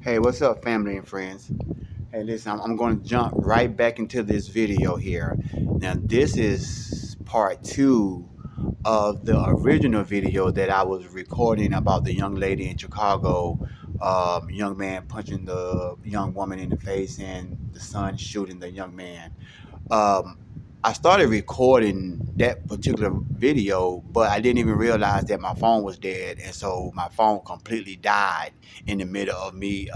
Hey, what's up, family and friends? Hey, listen, I'm going to jump right back into this video here. Now, this is part two of the original video that I was recording about the young lady in Chicago, young man punching the young woman in the face and the son shooting the young man. Um, I started recording that particular video, but I didn't even realize that my phone was dead, and so my phone completely died in the middle of me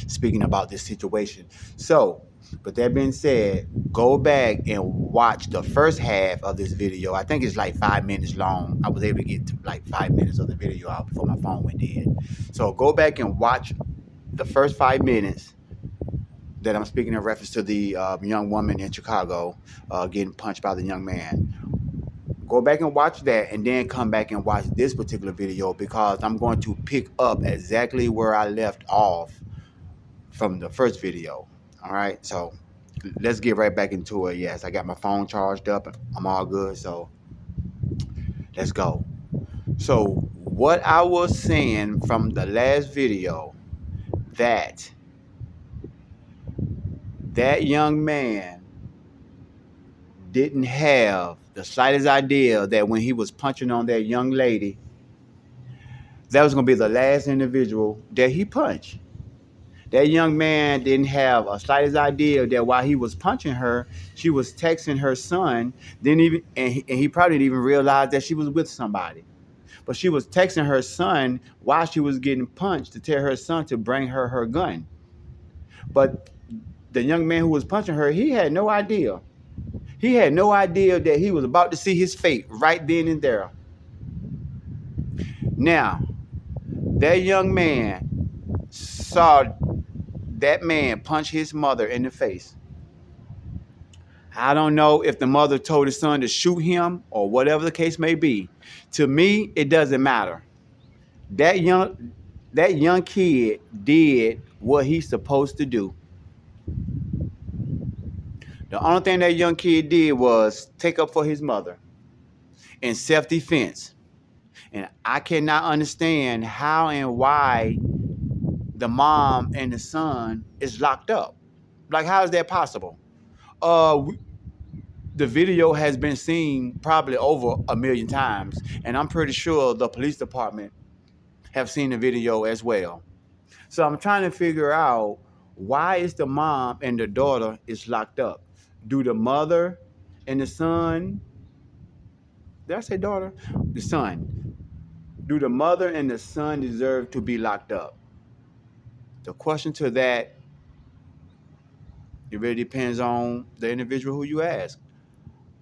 speaking about this situation. So, with that being said, go back and watch the first half of this video. I think it's like 5 minutes long. I was able to get to like 5 minutes of the video out before my phone went dead. So go back and watch the first 5 minutes that I'm speaking in reference to the young woman in Chicago getting punched by the young man. Go back and watch that and then come back and watch this particular video because I'm going to pick up exactly where I left off from the first video. All right, so let's get right back into it. Yes, I got my phone charged up. I'm all good, so let's go. So what I was saying from the last video, that young man didn't have the slightest idea that when he was punching on that young lady, that was going to be the last individual that he punched. That young man didn't have a slightest idea that while he was punching her, she was texting her son. Didn't even, and he probably didn't even realize that she was with somebody. But she was texting her son while she was getting punched to tell her son to bring her gun. But the young man who was punching her, he had no idea. He had no idea that he was about to see his fate right then and there. Now, that young man saw that man punch his mother in the face. I don't know if the mother told his son to shoot him or whatever the case may be. To me, it doesn't matter. That young kid did what he's supposed to do. The only thing that young kid did was take up for his mother in self-defense. And I cannot understand how and why the mom and the son is locked up. Like, how is that possible? The video has been seen probably over 1,000,000 times, and I'm pretty sure the police department have seen the video as well. So I'm trying to figure out, why is the mom and the daughter is locked up? Do the mother and the son, did I say daughter? The son. Do the mother and the son deserve to be locked up? The question to that, it really depends on the individual who you ask.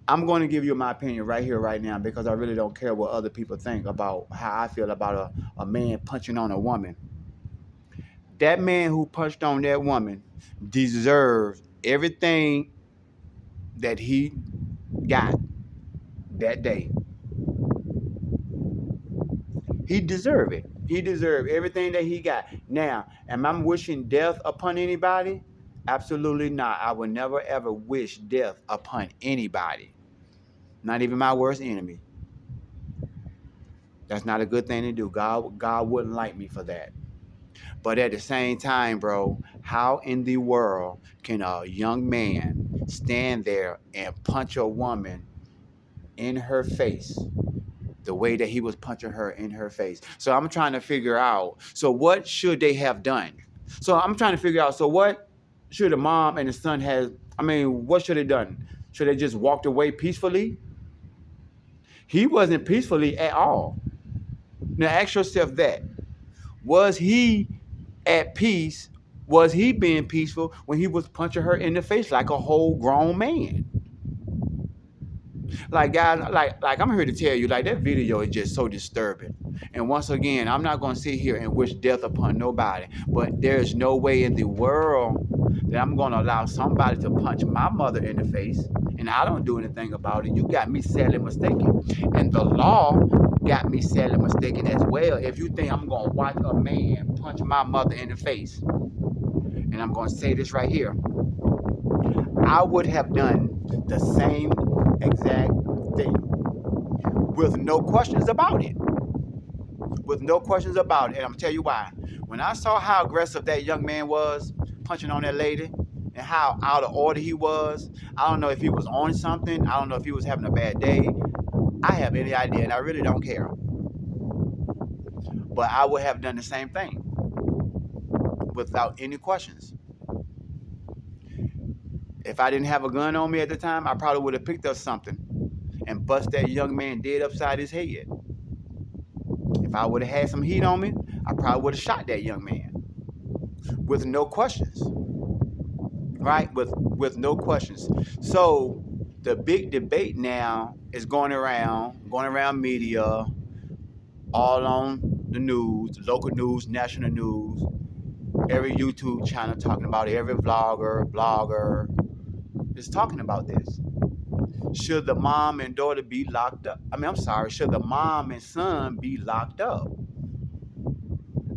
I'm going to give you my opinion right here, right now, because I really don't care what other people think about how I feel about a man punching on a woman. That man who punched on that woman deserves everything that he got that day. He deserved it. He deserved everything that he got. Now, am I wishing death upon anybody? Absolutely not. I would never ever wish death upon anybody. Not even my worst enemy. That's not a good thing to do. God wouldn't like me for that. But at the same time, bro, how in the world can a young man stand there and punch a woman in her face the way that he was punching her in her face? So I'm trying to figure out, so what should they have done? So I'm trying to figure out, so what should the mom and the son have, what should they done? Should they just walked away peacefully? He wasn't peacefully at all. Now ask yourself that. Was he at peace? Was he being peaceful when he was punching her in the face like a whole grown man? Like, guys, like I'm here to tell you, like, that video is just so disturbing. And once again, I'm not going to sit here and wish death upon nobody, but there's no way in the world that I'm going to allow somebody to punch my mother in the face, and I don't do anything about it. You got me sadly mistaken, and the law got me sadly mistaken as well. If you think I'm going to watch a man punch my mother in the face, and I'm going to say this right here, I would have done the same exact thing with no questions about it. with no questions about it. And I'm gonna tell you why. When I saw how aggressive that young man was punching on that lady and how out of order he was, I don't know if he was on something. I don't know if he was having a bad day. I have any idea, and I really don't care. But I would have done the same thing without any questions. If I didn't have a gun on me at the time, I probably would have picked up something and bust that young man dead upside his head. If I would have had some heat on me, I probably would have shot that young man with no questions, right? With no questions. So the big debate now is going around media, all on the news, local news, national news, every YouTube channel talking about it, every blogger is talking about this. Should the mom and daughter be locked up? Should the mom and son be locked up?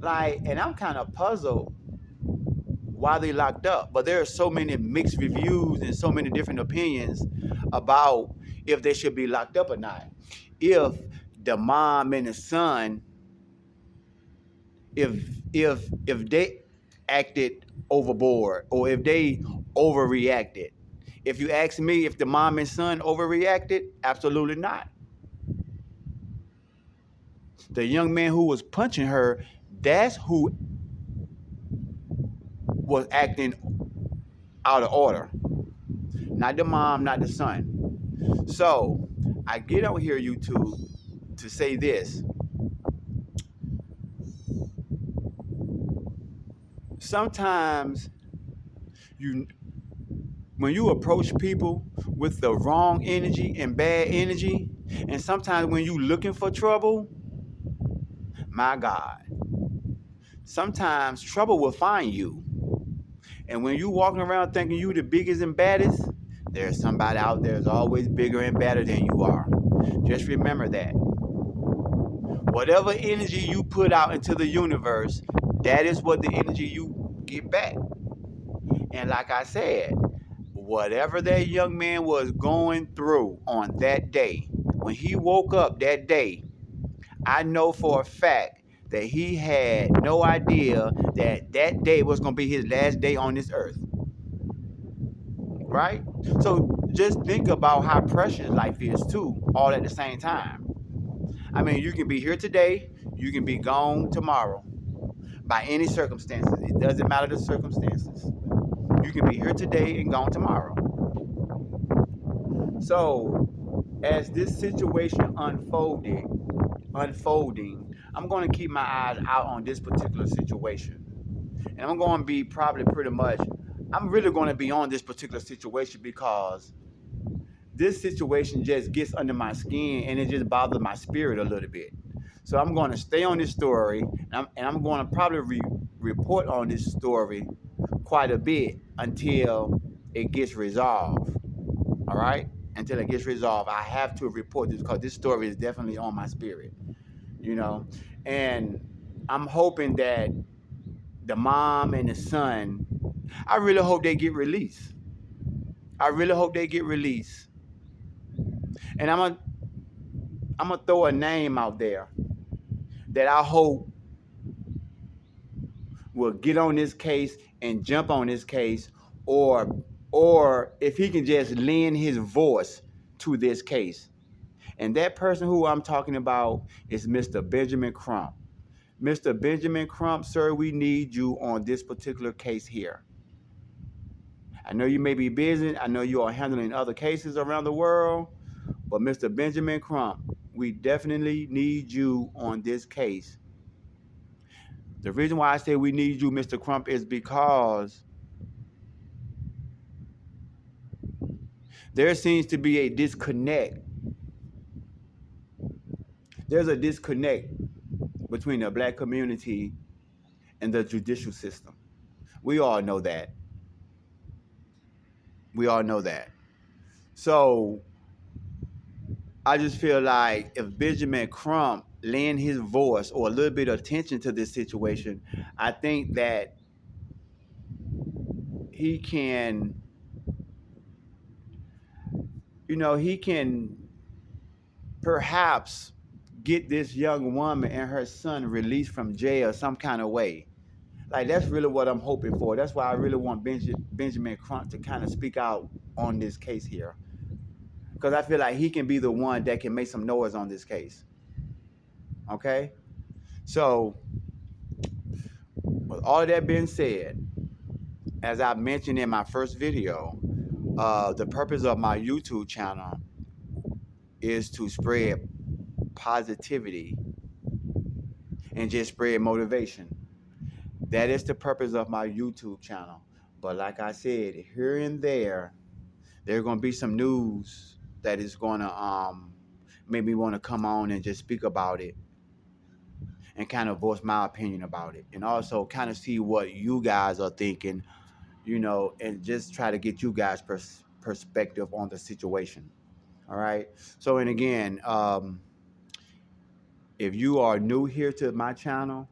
And I'm kind of puzzled why they locked up. But there are so many mixed reviews and so many different opinions about if they should be locked up or not. If the mom and the son, if they acted overboard or if they overreacted. If you ask me if the mom and son overreacted, absolutely not. The young man who was punching her, that's who was acting out of order. Not the mom, not the son. So I get on here, YouTube, to say this. Sometimes when you approach people with the wrong energy and bad energy, and sometimes when you looking for trouble, my God, sometimes trouble will find you. And when you walking around thinking you the biggest and baddest, there's somebody out there that's always bigger and badder than you are. Just remember that. Whatever energy you put out into the universe, that is what the energy you get back. And like I said, whatever that young man was going through on that day, when he woke up that day, I know for a fact that he had no idea that that day was going to be his last day on this earth. Right? So just think about how precious life is too, all at the same time. I mean, you can be here today, you can be gone tomorrow by any circumstances. It doesn't matter the circumstances. You can be here today and gone tomorrow. So as this situation unfolding, I'm going to keep my eyes out on this particular situation. And I'm going to be I'm really going to be on this particular situation because this situation just gets under my skin and it just bothers my spirit a little bit. So I'm going to stay on this story and I'm going to probably report on this story quite a bit until it gets resolved. All right? Until it gets resolved. I have to report this because this story is definitely on my spirit. And I'm hoping that the mom and the son, I really hope they get released. I really hope they get released. And I'm gonna throw a name out there that I hope will get on this case and jump on this case, or if he can just lend his voice to this case. And that person who I'm talking about is Mr. Benjamin Crump. Mr. Benjamin Crump, sir, we need you on this particular case here. I know you may be busy. I know you are handling other cases around the world. But Mr. Benjamin Crump, we definitely need you on this case. The reason why I say we need you, Mr. Crump, is because there seems to be a disconnect. There's a disconnect between the black community and the judicial system. We all know that. We all know that. So I just feel like if Benjamin Crump lend his voice or a little bit of attention to this situation, I think that he can, he can perhaps get this young woman and her son released from jail some kind of way. Like, that's really what I'm hoping for. That's why I really want Benjamin Crump to kind of speak out on this case here, because I feel like he can be the one that can make some noise on this case. Okay, so with all of that being said, as I mentioned in my first video, the purpose of my YouTube channel is to spread positivity and just spread motivation. That is the purpose of my YouTube channel. But like I said, here and there's going to be some news that is going to make me want to come on and just speak about it and kind of voice my opinion about it, and also kind of see what you guys are thinking, and just try to get you guys perspective on the situation. All right. So, and again, if you are new here to my channel,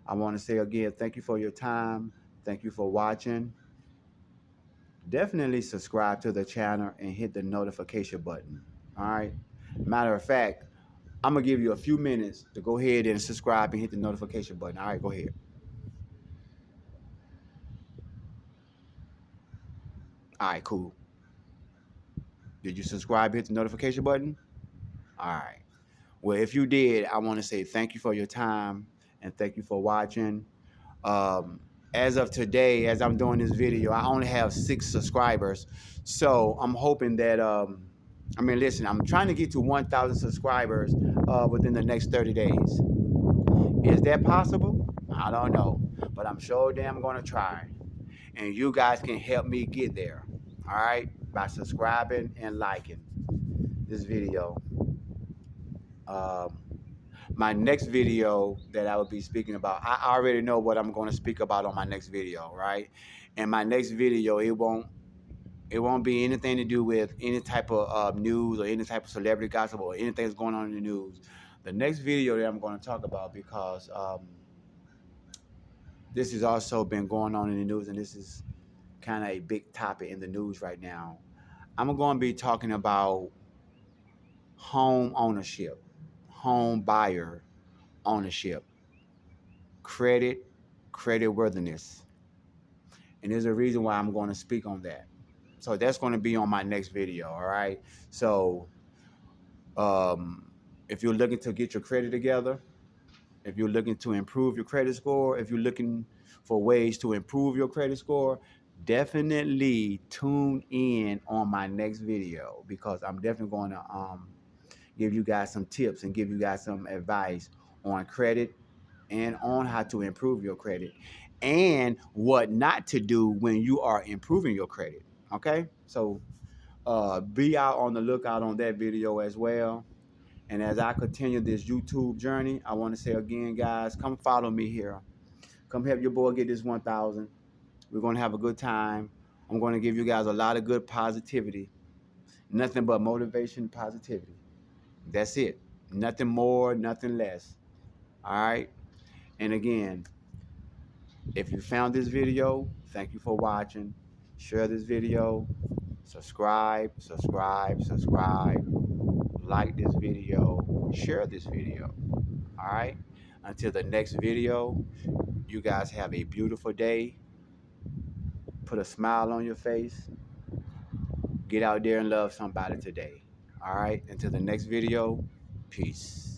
I want to say again, thank you for your time. Thank you for watching. Definitely subscribe to the channel and hit the notification button. All right. Matter of fact, I'm going to give you a few minutes to go ahead and subscribe and hit the notification button. All right, go ahead. All right, cool. Did you subscribe, hit the notification button? All right. Well, if you did, I want to say thank you for your time and thank you for watching. As of today, as I'm doing this video, I only have 6 subscribers. So I'm hoping that, listen, I'm trying to get to 1,000 subscribers within the next 30 days. Is that possible? I don't know. But I'm sure damn going to try. And you guys can help me get there. All right? By subscribing and liking this video. My next video that I will be speaking about, I already know what I'm going to speak about on my next video, right? And my next video, it won't be anything to do with any type of news or any type of celebrity gossip or anything that's going on in the news. The next video that I'm going to talk about, because this has also been going on in the news, and this is kind of a big topic in the news right now. I'm going to be talking about home ownership, home buyer ownership, creditworthiness. And there's a reason why I'm going to speak on that. So that's going to be on my next video, all right? So if you're looking to get your credit together, if you're looking to improve your credit score, if you're looking for ways to improve your credit score, definitely tune in on my next video, because I'm definitely going to give you guys some tips and give you guys some advice on credit and on how to improve your credit and what not to do when you are improving your credit. Okay, so be out on the lookout on that video as well. And as I continue this YouTube journey, I want to say again, guys, come follow me here. Come help your boy get this 1,000. We're going to have a good time. I'm going to give you guys a lot of good positivity. Nothing but motivation and positivity. That's it. Nothing more, nothing less. All right? And again, if you found this video, thank you for watching. Share this video. Subscribe. Like this video. Share this video. All right? Until the next video, you guys have a beautiful day. Put a smile on your face. Get out there and love somebody today. All right? Until the next video, peace.